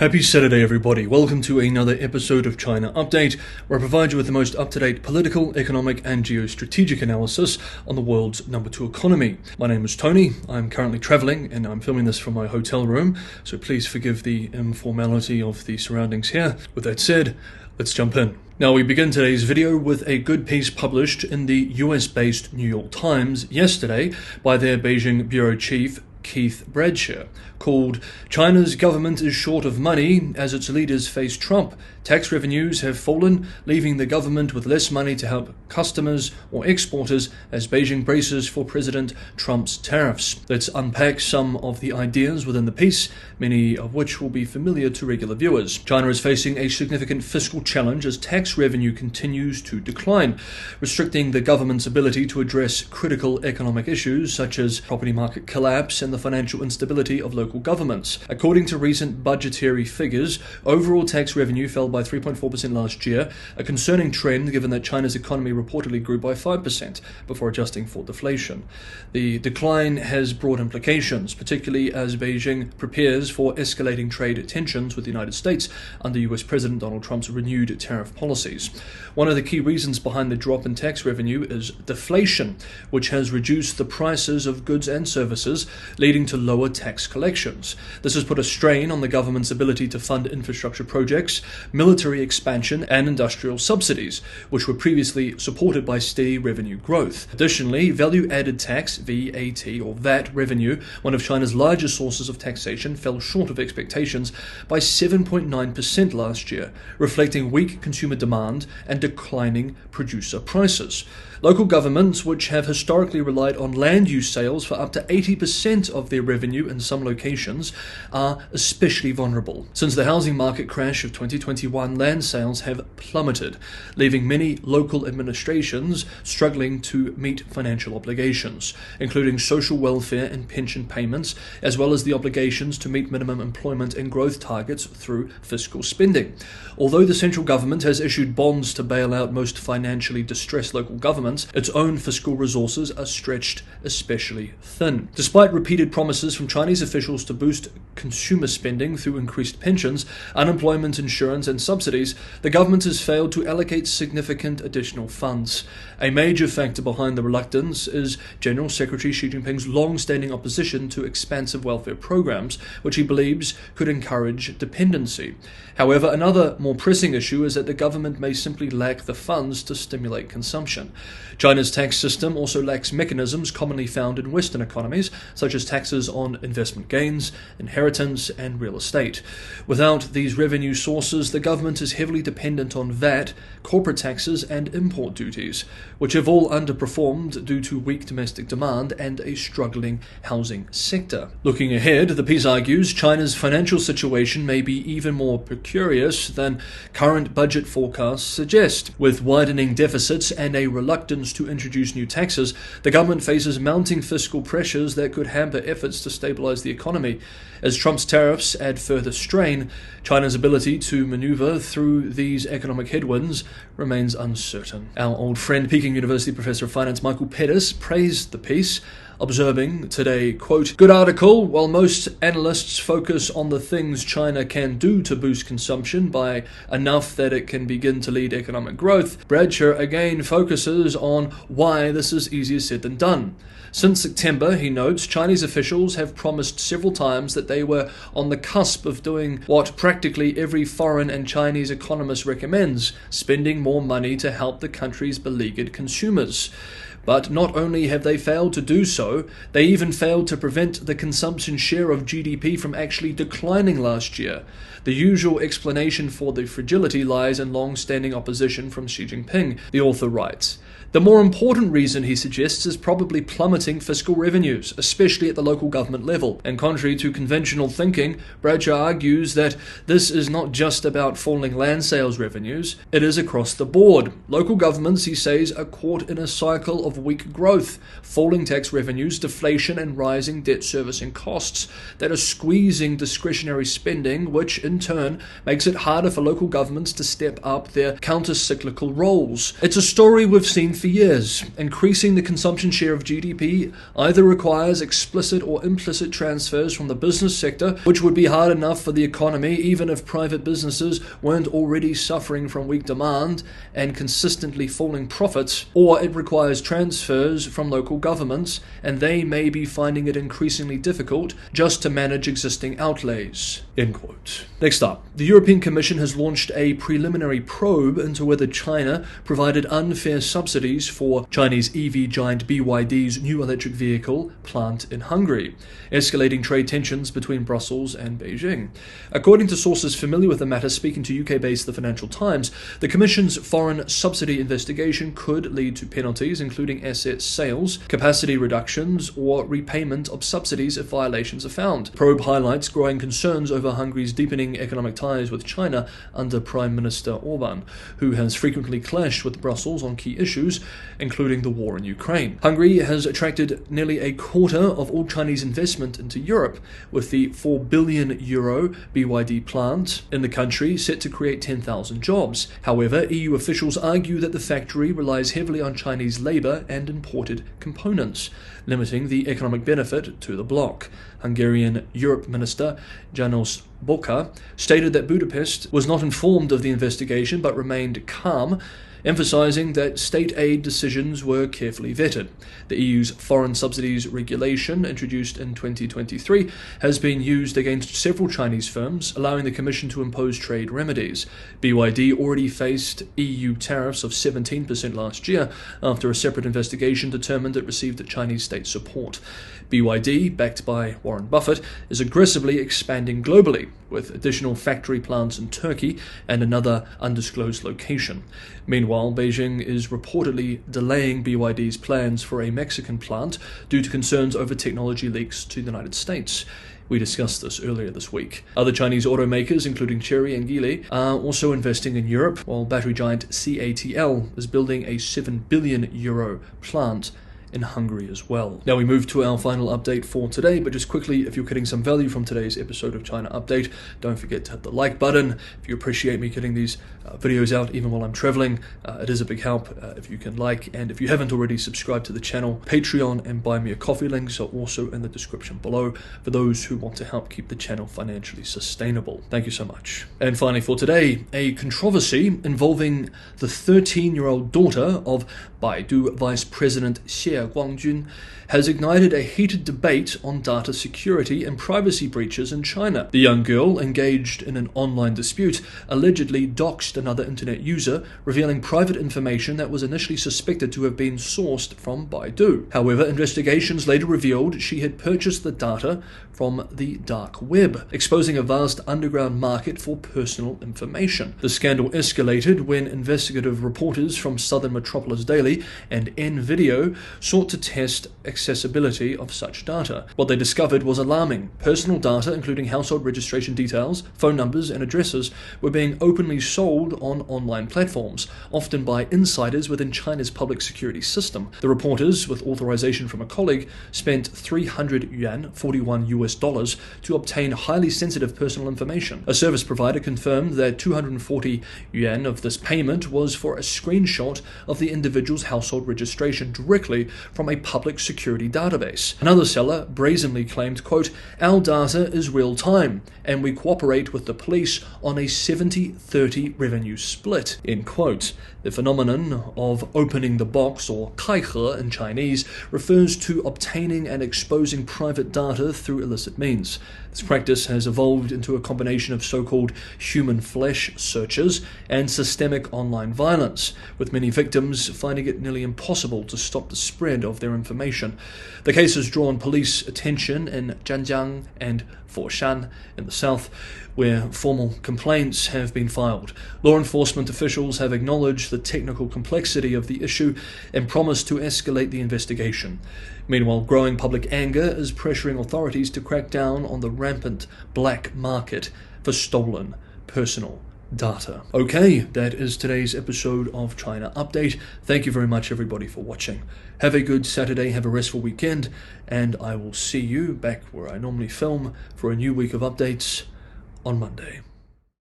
Happy Saturday, everybody. Welcome to another episode of China Update, where I provide you with the most up-to-date political, economic, and geostrategic analysis on the world's number 2 economy. My name is Tony. I'm currently traveling, and I'm filming this from my hotel room, so please forgive the informality of the surroundings here. With that said, let's jump in. Now, we begin today's video with a good piece published in the US-based New York Times yesterday by their Beijing bureau chief, Keith Bradshaw, called "China's Government is Short of Money as Its Leaders Face Trump. Tax revenues have fallen, leaving the government with less money to help customers or exporters as Beijing braces for President Trump's tariffs." Let's unpack some of the ideas within the piece, many of which will be familiar to regular viewers. China is facing a significant fiscal challenge as tax revenue continues to decline, restricting the government's ability to address critical economic issues such as property market collapse and the financial instability of local governments. According to recent budgetary figures, overall tax revenue fell by 3.4% last year, a concerning trend given that China's economy reportedly grew by 5% before adjusting for deflation. The decline has broad implications, particularly as Beijing prepares for escalating trade tensions with the United States under US President Donald Trump's renewed tariff policies. One of the key reasons behind the drop in tax revenue is deflation, which has reduced the prices of goods and services, leading to lower tax collections. This has put a strain on the government's ability to fund infrastructure projects, military expansion, and industrial subsidies, which were previously supported by steady revenue growth. Additionally, value-added tax, VAT or VAT revenue, one of China's largest sources of taxation, fell short of expectations by 7.9% last year, reflecting weak consumer demand and declining producer prices. Local governments, which have historically relied on land use sales for up to 80% of their revenue in some locations, are especially vulnerable. Since the housing market crash of 2021, land sales have plummeted, leaving many local administrations struggling to meet financial obligations, including social welfare and pension payments, as well as the obligations to meet minimum employment and growth targets through fiscal spending. Although the central government has issued bonds to bail out most financially distressed local governments, its own fiscal resources are stretched especially thin. Despite repeated promises from Chinese officials to boost consumer spending through increased pensions, unemployment insurance, and subsidies, the government has failed to allocate significant additional funds. A major factor behind the reluctance is General Secretary Xi Jinping's long-standing opposition to expansive welfare programs, which he believes could encourage dependency. However, another more pressing issue is that the government may simply lack the funds to stimulate consumption. China's tax system also lacks mechanisms commonly found in Western economies, such as taxes on investment gains, inheritance, and real estate. Without these revenue sources, the government is heavily dependent on VAT, corporate taxes, and import duties, which have all underperformed due to weak domestic demand and a struggling housing sector. Looking ahead, the piece argues China's financial situation may be even more precarious than current budget forecasts suggest. With widening deficits and a reluctance to introduce new taxes, the government faces mounting fiscal pressures that could hamper efforts to stabilize the economy. As Trump's tariffs add further strain, China's ability to maneuver through these economic headwinds remains uncertain. Our old friend, Peking University Professor of Finance Michael Pettis, praised the piece, observing today, quote, "Good article. While most analysts focus on the things China can do to boost consumption by enough that it can begin to lead economic growth, Bradshaw again focuses on why this is easier said than done. Since September," he notes, "Chinese officials have promised several times that they were on the cusp of doing what practically every foreign and Chinese economist recommends, spending more money to help the country's beleaguered consumers. But not only have they failed to do so, they even failed to prevent the consumption share of GDP from actually declining last year. The usual explanation for the fragility lies in long-standing opposition from Xi Jinping," the author writes. The more important reason, he suggests, is probably plummeting fiscal revenues, especially at the local government level. And contrary to conventional thinking, Bradshaw argues that this is not just about falling land sales revenues, it is across the board. Local governments, he says, are caught in a cycle of weak growth, falling tax revenues, deflation, and rising debt servicing costs that are squeezing discretionary spending, which in turn makes it harder for local governments to step up their counter-cyclical roles. It's a story we've seen for years. Increasing the consumption share of GDP either requires explicit or implicit transfers from the business sector, which would be hard enough for the economy even if private businesses weren't already suffering from weak demand and consistently falling profits, or it requires transfers from local governments, and they may be finding it increasingly difficult just to manage existing outlays. End quote. Next up, the European Commission has launched a preliminary probe into whether China provided unfair subsidies for Chinese EV giant BYD's new electric vehicle plant in Hungary, escalating trade tensions between Brussels and Beijing. According to sources familiar with the matter speaking to UK-based The Financial Times, the Commission's foreign subsidy investigation could lead to penalties, including asset sales, capacity reductions, or repayment of subsidies if violations are found. The probe highlights growing concerns over Hungary's deepening economic ties with China under Prime Minister Orbán, who has frequently clashed with Brussels on key issues, including the war in Ukraine. Hungary has attracted nearly a quarter of all Chinese investment into Europe, with the €4 billion BYD plant in the country set to create 10,000 jobs. However, EU officials argue that the factory relies heavily on Chinese labor and imported components, limiting the economic benefit to the bloc. Hungarian Europe Minister János Boka stated that Budapest was not informed of the investigation but remained calm, emphasizing that state aid decisions were carefully vetted. The EU's foreign subsidies regulation, introduced in 2023, has been used against several Chinese firms, allowing the Commission to impose trade remedies. BYD already faced EU tariffs of 17% last year after a separate investigation determined it received Chinese state support. BYD, backed by Warren Buffett, is aggressively expanding globally, with additional factory plants in Turkey and another undisclosed location. Meanwhile, Beijing is reportedly delaying BYD's plans for a Mexican plant due to concerns over technology leaks to the United States. We discussed this earlier this week. Other Chinese automakers, including Chery and Geely, are also investing in Europe, while battery giant CATL is building a €7 billion plant in Hungary as well. Now we move to our final update for today, but just quickly, if you're getting some value from today's episode of China Update, don't forget to hit the like button. If you appreciate me getting these videos out even while I'm traveling, it is a big help if you can like, and if you haven't already subscribed to the channel, Patreon and Buy Me a Coffee links are also in the description below for those who want to help keep the channel financially sustainable. Thank you so much. And finally for today, a controversy involving the 13-year-old daughter of Baidu Vice President Xie Guangjun has ignited a heated debate on data security and privacy breaches in China. The young girl, engaged in an online dispute, allegedly doxed another internet user, revealing private information that was initially suspected to have been sourced from Baidu. However, investigations later revealed she had purchased the data from the dark web, exposing a vast underground market for personal information. The scandal escalated when investigative reporters from Southern Metropolis Daily and N-Video sought to test accessibility of such data. What they discovered was alarming. Personal data, including household registration details, phone numbers, and addresses, were being openly sold on online platforms, often by insiders within China's public security system. The reporters, with authorization from a colleague, spent 300 yuan, $41, to obtain highly sensitive personal information. A service provider confirmed that 240 yuan of this payment was for a screenshot of the individual's household registration directly from a public security database. Another seller brazenly claimed, quote, "Our data is real time, and we cooperate with the police on a 70-30 revenue split," end quote. The phenomenon of opening the box, or 开盒 in Chinese, refers to obtaining and exposing private data through illicit means. This practice has evolved into a combination of so-called human flesh searches and systemic online violence, with many victims finding it nearly impossible to stop the spread of their information. The case has drawn police attention in Zhanjiang and Foshan in the south, where formal complaints have been filed. Law enforcement officials have acknowledged the technical complexity of the issue and promised to escalate the investigation. Meanwhile, growing public anger is pressuring authorities to crack down on the rampant black market for stolen personal data. Okay, that is today's episode of China Update. Thank you very much, everybody, for watching. Have a good Saturday, have a restful weekend, and I will see you back where I normally film for a new week of updates on Monday.